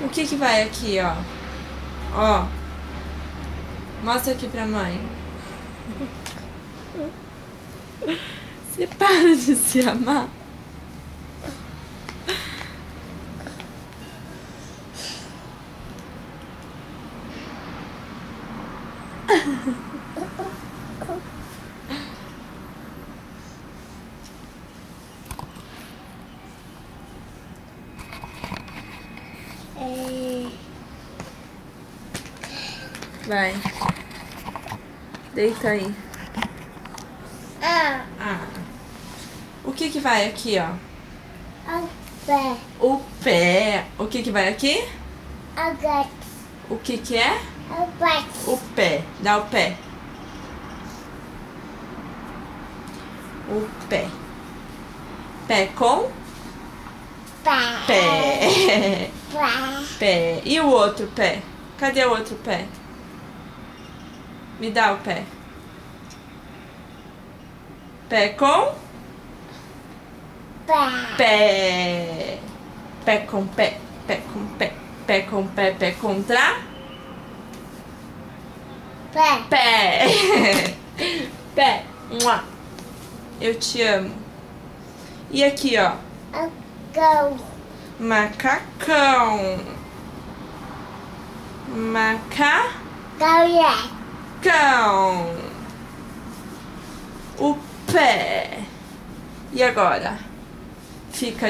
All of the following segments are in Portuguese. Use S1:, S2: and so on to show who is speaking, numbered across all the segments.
S1: O que que vai aqui, ó? Ó. Mostra aqui pra mãe. Você para de se amar. Vai. Deita aí. Ah. O que que vai aqui, ó?
S2: O pé.
S1: O pé. O que que vai aqui?
S2: O gato.
S1: O que que é?
S2: O pé.
S1: O pé. Dá o pé. O pé. Pé com?
S2: Pé.
S1: Pé.
S2: Pé.
S1: Pé. E o outro pé? Cadê o outro pé? Me dá o pé. Pé com?
S2: Pé.
S1: Pé. Pé com pé. Pé com pé. Pé com pé. Pé contra?
S2: Pé.
S1: Pé. Pé. Mua. Eu te amo. E aqui, ó.
S2: O cão.
S1: Macacão.
S2: Galinha.
S1: Macacão. O pé. E agora? Fica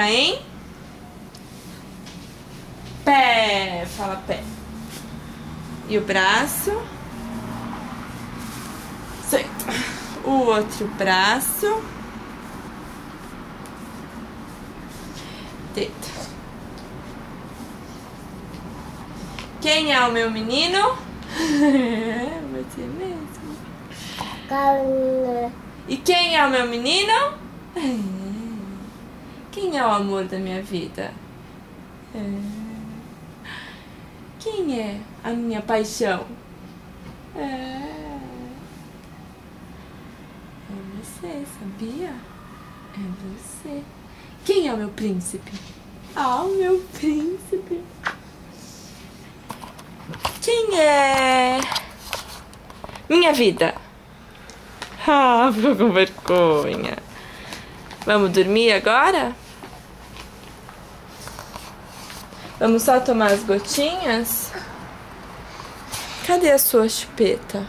S1: em pé. Fala pé. E o braço? Senta. O outro braço. Deita. Quem é o meu menino? Você mesmo.
S2: Galinha.
S1: E quem é o meu menino? Quem é o amor da minha vida? Quem é a minha paixão? É você, sabia? É você. Quem é o meu príncipe? Ah, o meu príncipe. Quem é minha vida? Ah, ficou com vergonha. Vamos dormir agora? Vamos só tomar as gotinhas? Cadê a sua chupeta?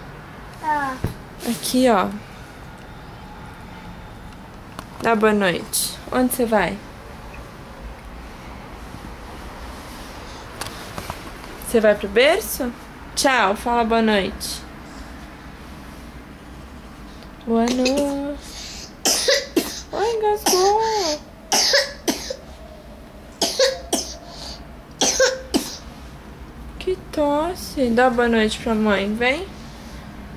S1: Aqui, ó. Dá boa noite. Onde você vai? Você vai pro berço? Tchau, fala boa noite. Boa noite. Ai, engasgou. Que tosse. Dá boa noite pra mãe, vem.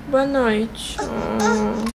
S1: Boa noite.